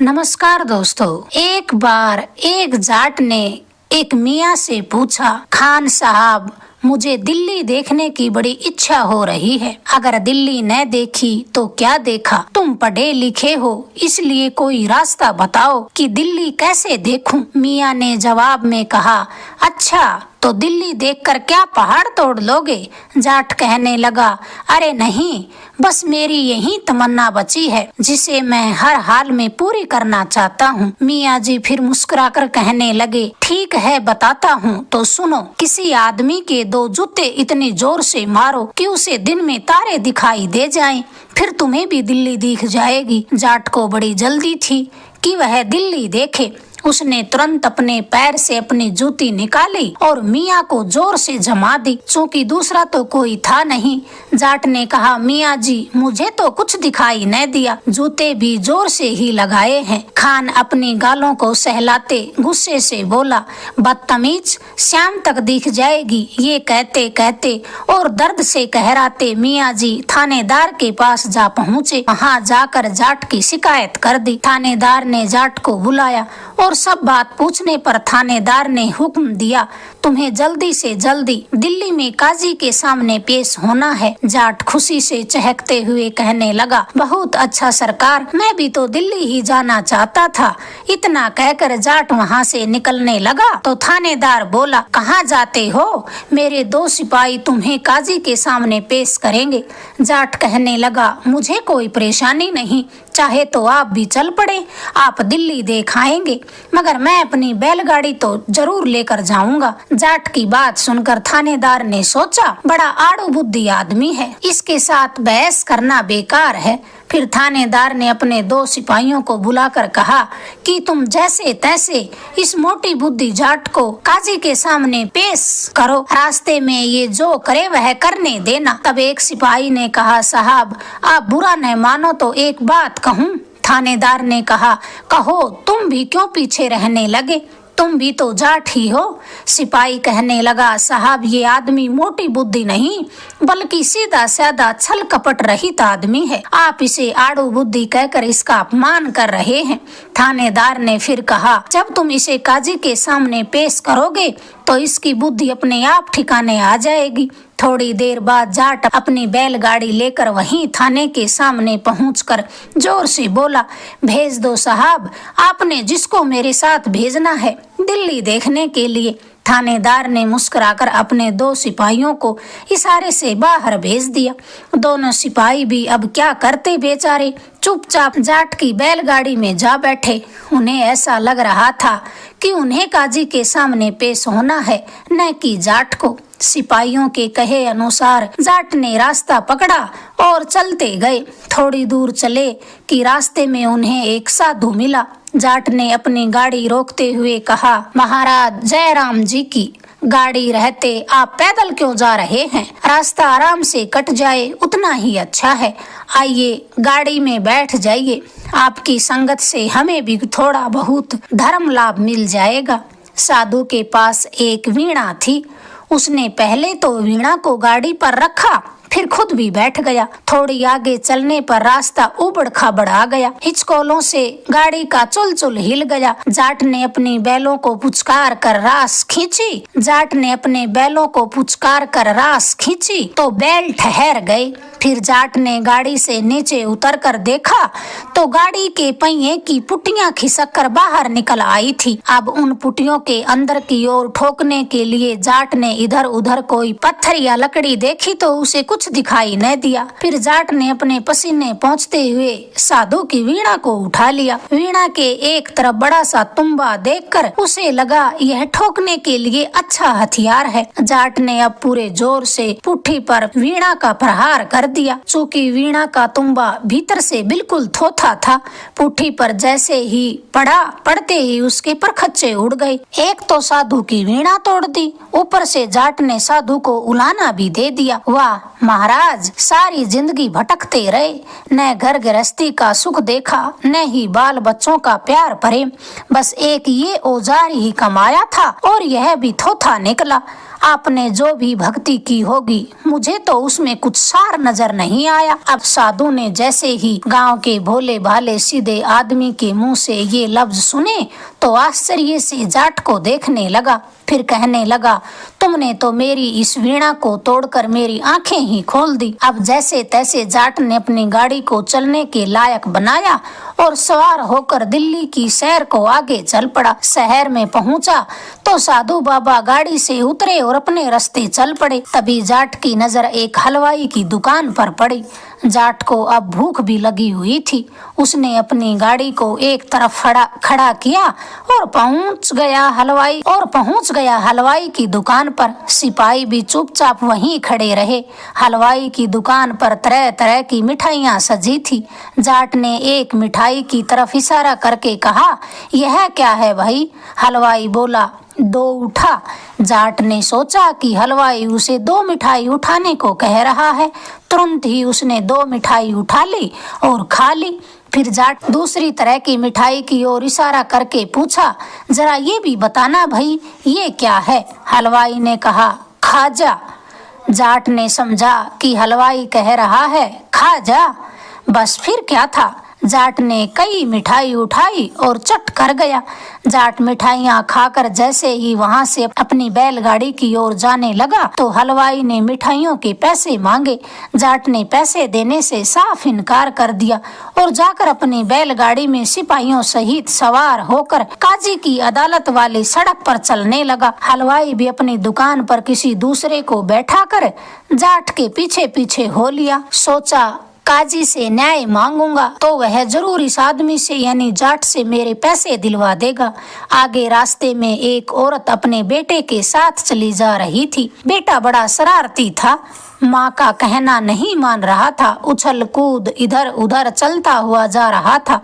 नमस्कार दोस्तों। एक बार एक जाट ने एक मियाँ से पूछा, खान साहब मुझे दिल्ली देखने की बड़ी इच्छा हो रही है। अगर दिल्ली न देखी तो क्या देखा? तुम पढ़े लिखे हो इसलिए कोई रास्ता बताओ कि दिल्ली कैसे देखूं? मियाँ ने जवाब में कहा, अच्छा तो दिल्ली देखकर क्या पहाड़ तोड़ लोगे? जाट कहने लगा, अरे नहीं, बस मेरी यही तमन्ना बची है जिसे मैं हर हाल में पूरी करना चाहता हूँ। मियाँ जी फिर मुस्कुराकर कहने लगे, ठीक है बताता हूँ तो सुनो। किसी आदमी के दो जूते इतने जोर से मारो कि उसे दिन में तारे दिखाई दे जाएं, फिर तुम्हें भी दिल्ली दिख जाएगी। जाट को बड़ी जल्दी थी कि वह दिल्ली देखे। उसने तुरंत अपने पैर से अपनी जूती निकाली और मियाँ को जोर से जमा दी। चूंकि दूसरा तो कोई था नहीं, जाट ने कहा, मियाँ जी मुझे तो कुछ दिखाई न दिया, जूते भी जोर से ही लगाए हैं। खान अपनी गालों को सहलाते गुस्से से बोला, बदतमीज, शाम तक दिख जाएगी। ये कहते कहते और दर्द से कहराते मियाँ जी थानेदार के पास जा पहुँचे। वहाँ जाकर जाट की शिकायत कर दी। थानेदार ने जाट को बुलाया और सब बात पूछने पर थानेदार ने हुक्म दिया, तुम्हें जल्दी से जल्दी दिल्ली में काजी के सामने पेश होना है। जाट खुशी से चहकते हुए कहने लगा, बहुत अच्छा सरकार, मैं भी तो दिल्ली ही जाना चाहता था। इतना कहकर जाट वहाँ से निकलने लगा तो थानेदार बोला, कहाँ जाते हो? मेरे दो सिपाही तुम्हें काजी के सामने पेश करेंगे। जाट कहने लगा, मुझे कोई परेशानी नहीं, चाहे तो आप भी चल पड़े, आप दिल्ली देख आएंगे, मगर मैं अपनी बैलगाड़ी तो जरूर लेकर जाऊंगा। जाट की बात सुनकर थानेदार ने सोचा, बड़ा आड़ू बुद्धि आदमी है, इसके साथ बहस करना बेकार है। फिर थानेदार ने अपने दो सिपाहियों को बुलाकर कहा कि तुम जैसे तैसे इस मोटी बुद्धि जाट को काजी के सामने पेश करो, रास्ते में ये जो करे वह करने देना। तब एक सिपाही ने कहा, साहब आप बुरा न मानो तो एक बात कहूँ? थानेदार ने कहा, कहो, तुम भी क्यों पीछे रहने लगे, तुम भी तो जाट ही हो। सिपाही कहने लगा, साहब ये आदमी मोटी बुद्धि नहीं बल्कि सीधा साधा छल कपट रहित आदमी है, आप इसे आड़ू बुद्धि कहकर इसका अपमान कर रहे हैं। थानेदार ने फिर कहा, जब तुम इसे काजी के सामने पेश करोगे तो इसकी बुद्धि अपने आप ठिकाने आ जाएगी। थोड़ी देर बाद जाट अपनी बैलगाड़ी लेकर वहीं थाने के सामने पहुंचकर जोर से बोला, भेज दो साहब, आपने जिसको मेरे साथ भेजना है दिल्ली देखने के लिए। थानेदार ने मुस्कुराकर अपने दो सिपाहियों को इशारे से बाहर भेज दिया। दोनों सिपाही भी अब क्या करते बेचारे, चुपचाप जाट की बैलगाड़ी में जा बैठे। उन्हें ऐसा लग रहा था कि उन्हें काजी के सामने पेश होना है, न कि जाट को। सिपाहियों के कहे अनुसार जाट ने रास्ता पकड़ा और चलते गए। थोड़ी दूर चले कि रास्ते में उन्हें एक साधु मिला। जाट ने अपनी गाड़ी रोकते हुए कहा, महाराज जयराम जी की गाड़ी रहते आप पैदल क्यों जा रहे हैं? रास्ता आराम से कट जाए उतना ही अच्छा है, आइए गाड़ी में बैठ जाइए, आपकी संगत से हमें भी थोड़ा बहुत धर्म लाभ मिल जाएगा। साधु के पास एक वीणा थी, उसने पहले तो वीणा को गाड़ी पर रखा, फिर खुद भी बैठ गया। थोड़ी आगे चलने पर रास्ता उबड़ खाबड़ आ गया, हिचकोलों से गाड़ी का चुल हिल गया। जाट ने अपनी बैलों को पुचकार कर रास खींची। तो बैल ठहर गए। फिर जाट ने गाड़ी से नीचे उतरकर देखा तो गाड़ी के पहिए की पुट्टियां खिसक कर बाहर निकल आई थी। अब उन पुट्टियों के अंदर की ओर ठोकने के लिए जाट ने इधर उधर कोई पत्थर या लकड़ी देखी तो उसे कुछ दिखाई न दिया। फिर जाट ने अपने पसीने पहुँचते हुए साधु की वीणा को उठा लिया। वीणा के एक तरफ बड़ा सा तुम्बा देखकर उसे लगा यह ठोकने के लिए अच्छा हथियार है। जाट ने अब पूरे जोर से पुट्ठी पर वीणा का प्रहार कर दिया। चूंकि वीणा का तुम्बा भीतर से बिल्कुल थोथा था, पुट्ठी पर जैसे ही पड़ा, पड़ते ही उसके परखच्चे उड़ गए। एक तो साधु की वीणा तोड़ दी, ऊपर से जाट ने साधु को उलाना भी दे दिया। वाह महाराज, सारी जिंदगी भटकते रहे, न घर गृहस्थी का सुख देखा, न ही बाल बच्चों का प्यार प्रेम, बस एक ये औजार ही कमाया था और यह भी थोथा निकला। आपने जो भी भक्ति की होगी, मुझे तो उसमें कुछ सार नजर नहीं आया। अब साधु ने जैसे ही गांव के भोले भाले सीधे आदमी के मुंह से ये लफ्ज सुने तो आश्चर्य से जाट को देखने लगा। फिर कहने लगा, तुमने तो मेरी इस वीणा को तोड़कर मेरी आंखें ही खोल दी। अब जैसे तैसे जाट ने अपनी गाड़ी को चलने के लायक बनाया और सवार होकर दिल्ली की सैर को आगे चल पड़ा। शहर में पहुंचा तो साधु बाबा गाड़ी से उतरे और अपने रास्ते चल पड़े। तभी जाट की नजर एक हलवाई की दुकान पर पड़ी। जाट को अब भूख भी लगी हुई थी। उसने अपनी गाड़ी को एक तरफ खड़ा किया और पहुंच गया हलवाई की दुकान पर। सिपाही भी चुपचाप वहीं खड़े रहे। हलवाई की दुकान पर तरह तरह की मिठाइयां सजी थी। जाट ने एक मिठाई की तरफ इशारा करके कहा, यह क्या है भाई? हलवाई बोला, 2 उठा। जाट ने सोचा कि हलवाई उसे 2 मिठाई उठाने को कह रहा है। तुरंत ही उसने 2 मिठाई उठा ली और खा ली। फिर जाट दूसरी तरह की मिठाई की ओर इशारा करके पूछा, जरा ये भी बताना भाई, ये क्या है? हलवाई ने कहा, खाजा। जाट ने समझा कि हलवाई कह रहा है खा जा। बस फिर क्या था, जाट ने कई मिठाई उठाई और चट कर गया। जाट मिठाइयां खाकर जैसे ही वहां से अपनी बैलगाड़ी की ओर जाने लगा तो हलवाई ने मिठाइयों के पैसे मांगे। जाट ने पैसे देने से साफ इनकार कर दिया और जाकर अपनी बैलगाड़ी में सिपाहियों सहित सवार होकर काजी की अदालत वाली सड़क पर चलने लगा। हलवाई भी अपनी दुकान पर किसी दूसरे को बैठा कर जाट के पीछे पीछे हो लिया। सोचा, काजी से न्याय मांगूंगा तो वह जरूर इस आदमी से यानी जाट से मेरे पैसे दिलवा देगा। आगे रास्ते में एक औरत अपने बेटे के साथ चली जा रही थी। बेटा बड़ा शरारती था, माँ का कहना नहीं मान रहा था, उछल कूद इधर उधर चलता हुआ जा रहा था।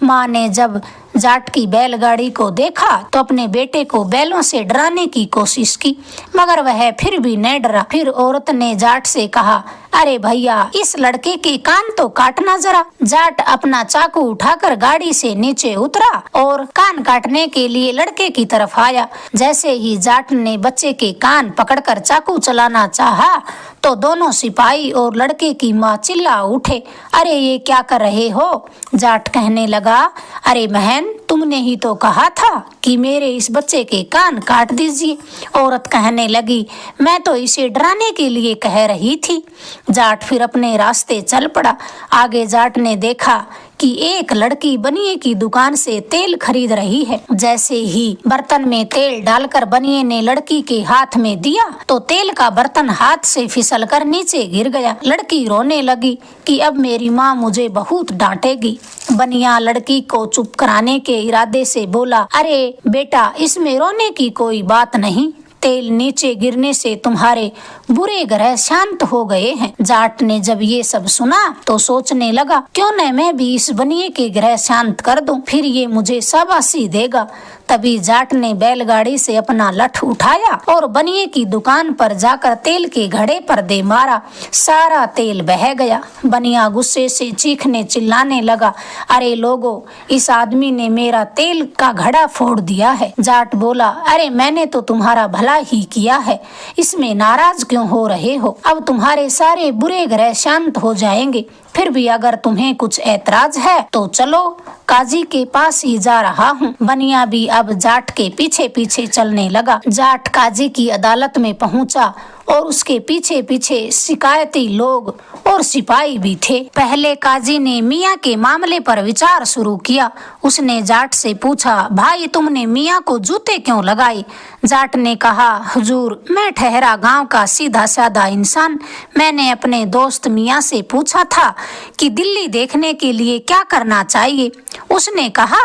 माँ ने जब जाट की बैलगाड़ी को देखा तो अपने बेटे को बैलों से डराने की कोशिश की, मगर वह फिर भी न डरा। फिर औरत ने जाट से कहा, अरे भैया, इस लड़के के कान तो काटना जरा। जाट अपना चाकू उठाकर गाड़ी से नीचे उतरा और कान काटने के लिए लड़के की तरफ आया। जैसे ही जाट ने बच्चे के कान पकड़कर चाकू चलाना चाहा तो दोनों सिपाही और लड़के की माँ चिल्ला उठे, अरे ये क्या कर रहे हो? जाट कहने लगा, अरे बहन, तुमने ही तो कहा था कि मेरे इस बच्चे के कान काट दीजिए। औरत कहने लगी, मैं तो इसे डराने के लिए कह रही थी। जाट फिर अपने रास्ते चल पड़ा। आगे जाट ने देखा कि एक लड़की बनिए की दुकान से तेल खरीद रही है। जैसे ही बर्तन में तेल डालकर बनिए ने लड़की के हाथ में दिया तो तेल का बर्तन हाथ से फिसल कर नीचे गिर गया। लड़की रोने लगी कि अब मेरी माँ मुझे बहुत डांटेगी। बनिया लड़की को चुप कराने के इरादे से बोला, अरे बेटा, इसमें रोने की कोई बात नहीं, तेल नीचे गिरने से तुम्हारे बुरे ग्रह शांत हो गए हैं। जाट ने जब ये सब सुना तो सोचने लगा, क्यों न मैं भी इस बनिए के ग्रह शांत कर दूं, फिर ये मुझे शाबाशी देगा। तभी जाट ने बैलगाड़ी से अपना लठ उठाया और बनिए की दुकान पर जाकर तेल के घड़े पर दे मारा। सारा तेल बह गया। बनिया गुस्से से चीखने चिल्लाने लगा, अरे लोगों, इस आदमी ने मेरा तेल का घड़ा फोड़ दिया है। जाट बोला, अरे मैंने तो तुम्हारा भला ही किया है, इसमें नाराज क्यों हो रहे हो? अब तुम्हारे सारे बुरे ग्रह शांत हो जाएंगे। फिर भी अगर तुम्हें कुछ ऐतराज है तो चलो, काजी के पास ही जा रहा हूँ। बनिया भी अब जाट के पीछे पीछे चलने लगा। जाट काजी की अदालत में पहुँचा और उसके पीछे पीछे शिकायती लोग और सिपाही भी थे। पहले काजी ने मियाँ के मामले पर विचार शुरू किया। उसने जाट से पूछा, भाई तुमने मियाँ को जूते क्यों लगाए? जाट ने कहा, हुजूर, मैं ठहरा गांव का सीधा साधा इंसान। मैंने अपने दोस्त मियाँ से पूछा था कि दिल्ली देखने के लिए क्या करना चाहिए। उसने कहा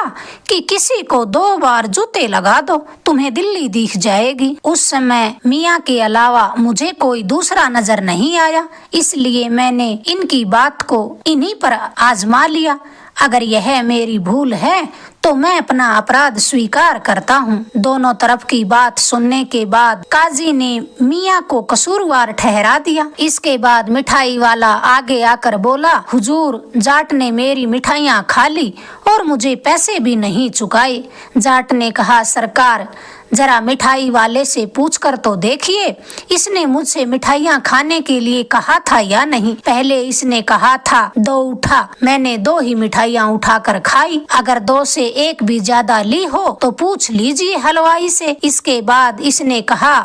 कि किसी को 2 बार जूते लगा दो, तुम्हें दिल्ली दिख जाएगी। उस समय मियाँ के अलावा मुझे कोई दूसरा नजर नहीं आया, इसलिए मैंने इनकी बात को इन्हीं पर आजमा लिया। अगर यह मेरी भूल है तो मैं अपना अपराध स्वीकार करता हूँ। दोनों तरफ की बात सुनने के बाद काजी ने मियाँ को कसूरवार ठहरा दिया। इसके बाद मिठाई वाला आगे आकर बोला, हुजूर, जाट ने मेरी मिठाइयाँ खा ली और मुझे पैसे भी नहीं चुकाए। जाट ने कहा, सरकार, जरा मिठाई वाले से पूछकर तो देखिए, इसने मुझसे मिठाइयाँ खाने के लिए कहा था या नहीं। पहले इसने कहा था 2 उठा, मैंने 2 ही मिठाइयाँ उठाकर खाई। अगर 2 से 1 भी ज्यादा ली हो तो पूछ लीजिए हलवाई से। इसके बाद इसने कहा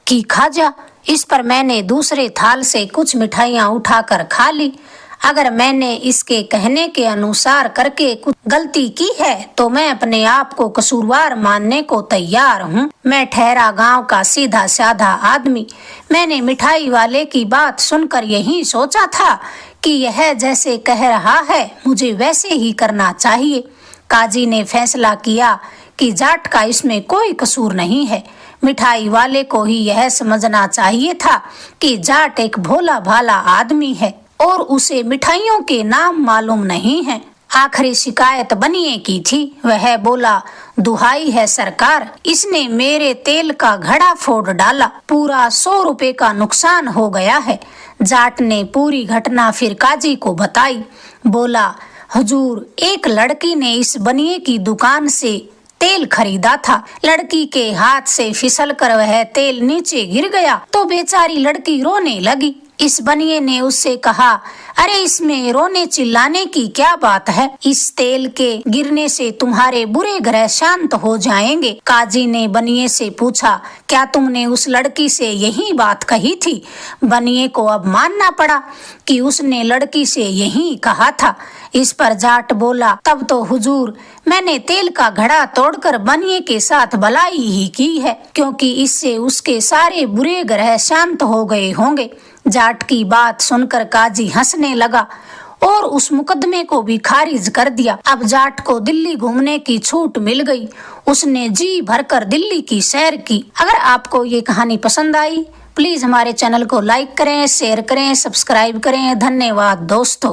कि खाजा। इस पर मैंने दूसरे थाल से कुछ मिठाइयाँ उठाकर खा ली। अगर मैंने इसके कहने के अनुसार करके कुछ गलती की है तो मैं अपने आप को कसूरवार मानने को तैयार हूँ। मैं ठहरा गांव का सीधा साधा आदमी। मैंने मिठाई वाले की बात सुनकर यही सोचा था कि यह जैसे कह रहा है मुझे वैसे ही करना चाहिए। काजी ने फैसला किया कि जाट का इसमें कोई कसूर नहीं है। मिठाई वाले को ही यह समझना चाहिए था कि जाट एक भोला भाला आदमी है और उसे मिठाइयों के नाम मालूम नहीं है। आखिरी शिकायत बनिए की थी। वह बोला, दुहाई है सरकार, इसने मेरे तेल का घड़ा फोड़ डाला, पूरा 100 रुपए का नुकसान हो गया है। जाट ने पूरी घटना फिर काजी को बताई। बोला, हुजूर, एक लड़की ने इस बनिए की दुकान से तेल खरीदा था। लड़की के हाथ से फिसलकर वह तेल नीचे गिर गया तो बेचारी लड़की रोने लगी। इस बनिए ने उससे कहा, अरे इसमें रोने चिल्लाने की क्या बात है, इस तेल के गिरने से तुम्हारे बुरे ग्रह शांत हो जाएंगे। काजी ने बनिए से पूछा, क्या तुमने उस लड़की से यही बात कही थी? बनिए को अब मानना पड़ा कि उसने लड़की से यही कहा था। इस पर जाट बोला, तब तो हुजूर, मैंने तेल का घड़ा तोड़कर बनिए के साथ भलाई ही की है, क्योंकि इससे उसके सारे बुरे ग्रह शांत हो गए होंगे। जाट की बात सुनकर काजी हंसने लगा और उस मुकदमे को भी खारिज कर दिया। अब जाट को दिल्ली घूमने की छूट मिल गई। उसने जी भरकर दिल्ली की सैर की। अगर आपको ये कहानी पसंद आई, प्लीज हमारे चैनल को लाइक करें, शेयर करें, सब्सक्राइब करें। धन्यवाद दोस्तों।